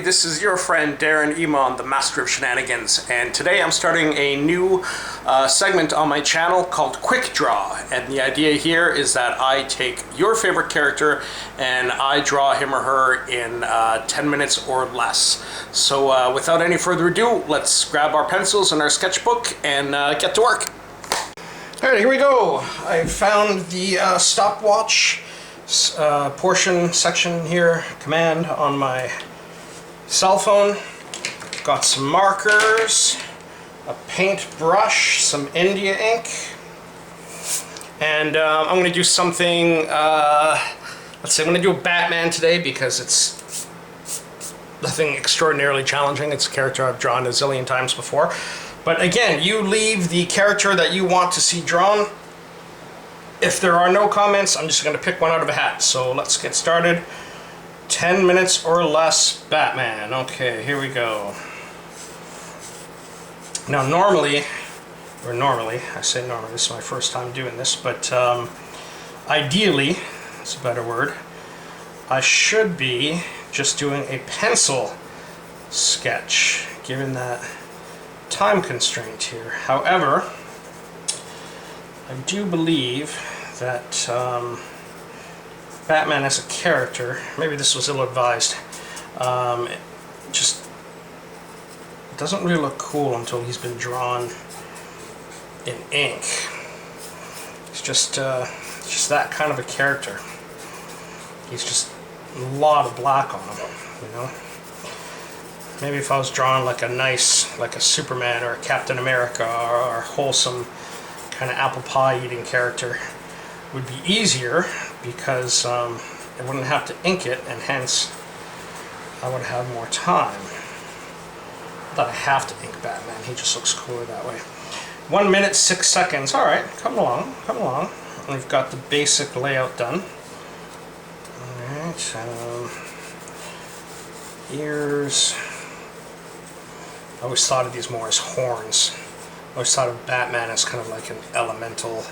this is your friend Darren Emon, the Master of Shenanigans, and today I'm starting a new segment on my channel called Quickdraw. And the idea here is that I take your favorite character and I draw him or her in 10 minutes or less. So without any further ado, let's grab our pencils and our sketchbook and get to work. Alright, here we go. I found the stopwatch portion section here, command on my cell phone. Got some markers, a paintbrush, some India ink, and I'm going to do something, let's say I'm going to do a Batman today because it's nothing extraordinarily challenging. It's a character I've drawn a zillion times before. But again, you leave the character that you want to see drawn. If there are no comments, I'm just going to pick one out of a hat. So let's get started. 10 minutes or less Batman. Okay, here we go. Now normally, I say normally, this is my first time doing this, but ideally, it's a better word, I should be just doing a pencil sketch, given that time constraint here. However, I do believe that Batman as a character, maybe this was ill-advised, it just doesn't really look cool until he's been drawn in ink. It's just that kind of a character. He's just a lot of black on him, you know. Maybe if I was drawing like a nice, like a Superman or a Captain America or a wholesome kind of apple pie eating character, would be easier because I wouldn't have to ink it, and hence I would have more time. Not I have to ink Batman, he just looks cooler that way. 1 minute 6 seconds. Alright, come along, come along. We've got the basic layout done. Alright, ears. I always thought of these more as horns. I always thought of Batman as kind of like an elemental,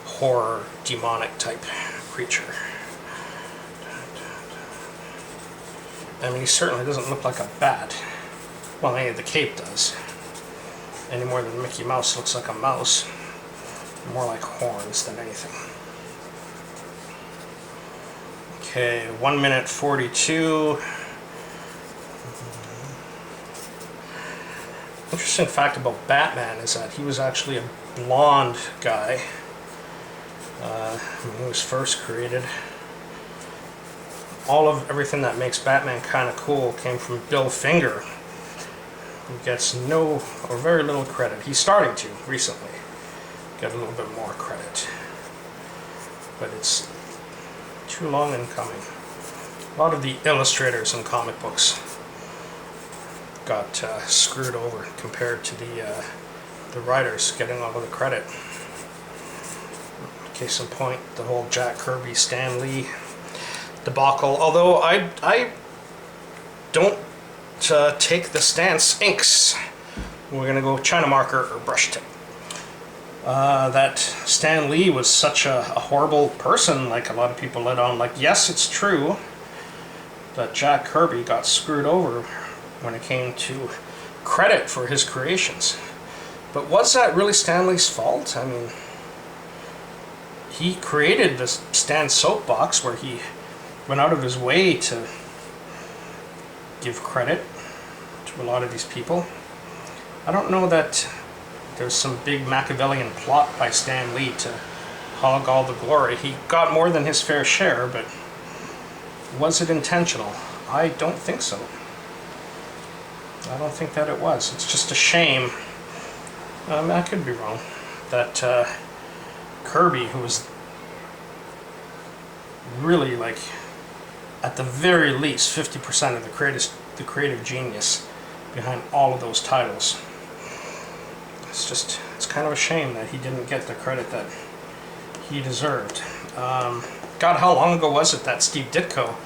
horror, demonic type creature. I mean, he certainly doesn't look like a bat. Well, maybe the cape does. Any more than Mickey Mouse looks like a mouse. More like horns than anything. Okay, 1 minute 42. Interesting fact about Batman is that he was actually a blonde guy when he was first created. Everything that makes Batman kind of cool came from Bill Finger, who gets no or very little credit. He's starting to recently get a little bit more credit, but it's too long in coming. A lot of the illustrators in comic books got screwed over compared to the writers getting all of the credit. Case in point, the whole Jack Kirby, Stan Lee debacle. Although I don't take the stance inks. We're gonna go China marker or brush tip. That Stan Lee was such a horrible person, like a lot of people let on. Like, yes, it's true that Jack Kirby got screwed over when it came to credit for his creations. But was that really Stan Lee's fault? I mean, he created the Stan soapbox where he went out of his way to give credit to a lot of these people. I don't know that there's some big Machiavellian plot by Stan Lee to hog all the glory. He got more than his fair share, but was it intentional? I don't think so. I don't think that it was. It's just a shame, I could be wrong, that Kirby, who was really, like, at the very least 50% of the creative genius behind all of those titles. It's kind of a shame that he didn't get the credit that he deserved. God, how long ago was it that Steve Ditko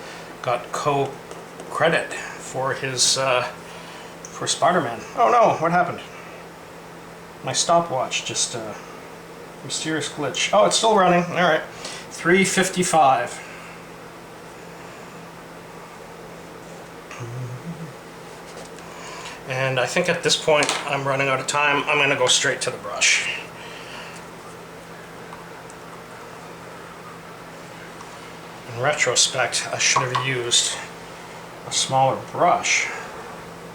got co-credit for his for Spider-Man? Oh no, what happened? My stopwatch just mysterious glitch. Oh, it's still running. All right, 3:55. And I think at this point I'm running out of time. I'm going to go straight to the brush. In retrospect, I should have used a smaller brush,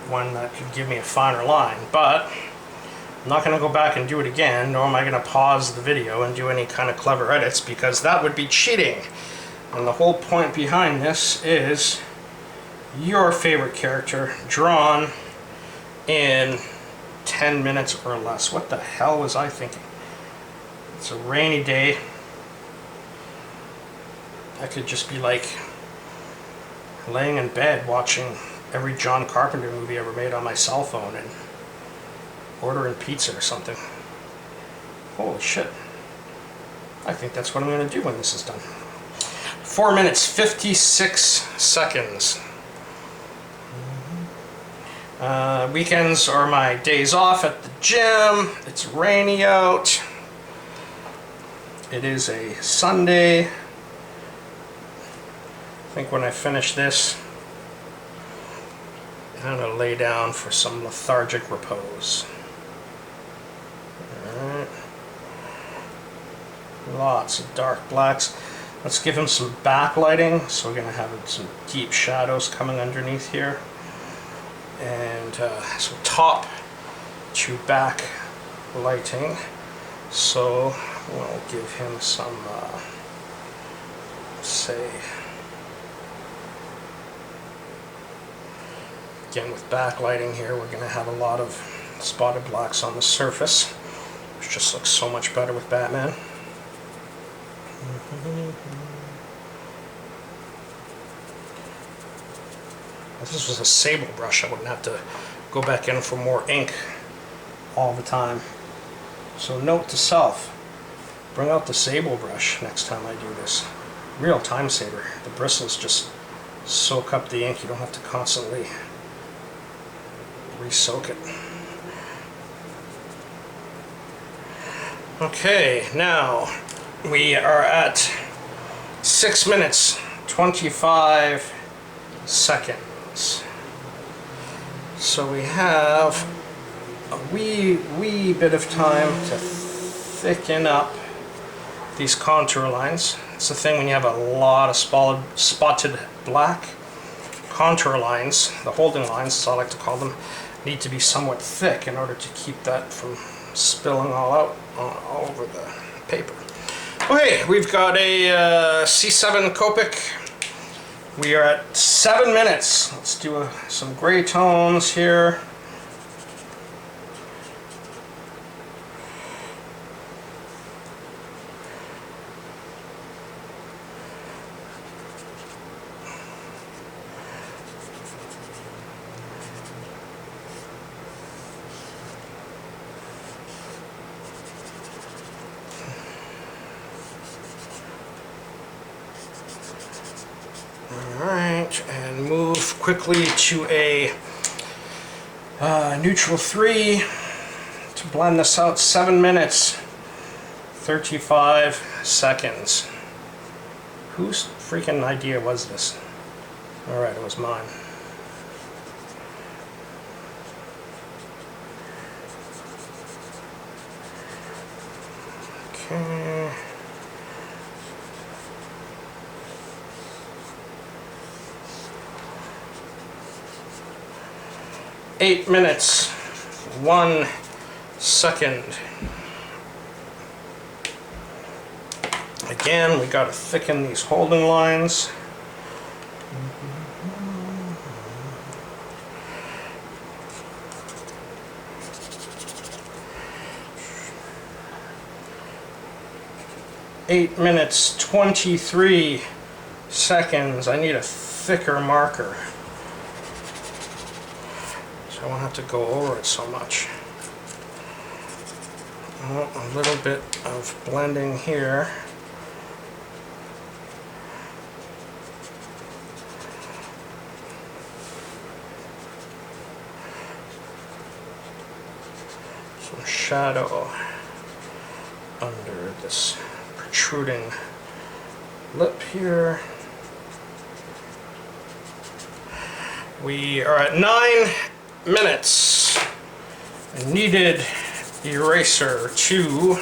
one that could give me a finer line, but I'm not going to go back and do it again, nor am I going to pause the video and do any kind of clever edits, because that would be cheating. And the whole point behind this is your favorite character drawn in 10 minutes or less. What the hell was I thinking? It's a rainy day. I could just be like laying in bed watching every John Carpenter movie ever made on my cell phone and ordering pizza or something. Holy shit. I think that's what I'm going to do when this is done. 4 minutes, 56 seconds. Weekends are my days off at the gym. It's rainy out. It is a Sunday. I think when I finish this, I'm going to lay down for some lethargic repose. Alright. Lots of dark blacks. Let's give him some backlighting. So we're going to have some deep shadows coming underneath here. And so top to back lighting. So we'll give him some, say, again with backlighting here, we're going to have a lot of spotted blacks on the surface, which just looks so much better with Batman. If this was a sable brush, I wouldn't have to go back in for more ink all the time. So note to self, bring out the sable brush next time I do this. Real time saver. The bristles just soak up the ink. You don't have to constantly re-soak it. Okay, now we are at 6 minutes 25 seconds. So we have a wee bit of time to thicken up these contour lines. It's the thing when you have a lot of spotted black. Contour lines, the holding lines as I like to call them, need to be somewhat thick in order to keep that from spilling all out all over the paper. Okay, we've got a C7 Copic. We are at 7 minutes. Let's do some gray tones here. Alright, and move quickly to a neutral 3 to blend this out. 7 minutes, 35 seconds. Whose freaking idea was this? Alright, it was mine. Okay. 8 minutes, 1 second. Again, we got to thicken these holding lines. Eight minutes, 23 seconds. I need a thicker marker. I won't have to go over it so much. A little bit of blending here. Some shadow under this protruding lip here. We are at 9 minutes. I needed eraser to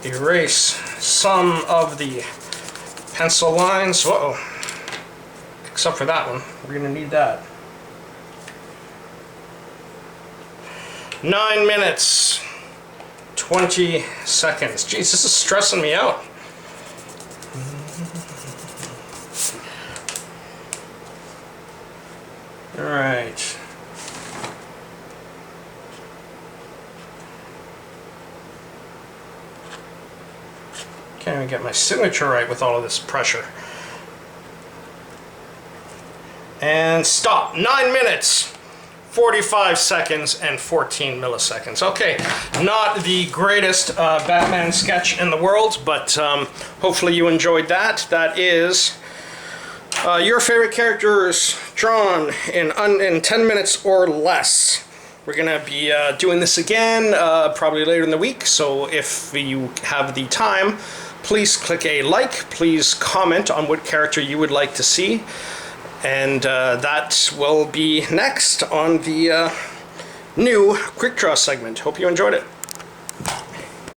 erase some of the pencil lines. Uh-oh. Except for that one. We're going to need that. 9 minutes, 20 seconds. Jeez, this is stressing me out. All right. Can't even get my signature right with all of this pressure. And stop. 9 minutes, 45 seconds, and 14 milliseconds. Okay, not the greatest Batman sketch in the world, but hopefully you enjoyed that. That is your favorite characters drawn in 10 minutes or less. We're going to be doing this again probably later in the week, so if you have the time, please click a like, please comment on what character you would like to see, and that will be next on the new Quick Draw segment. Hope you enjoyed it.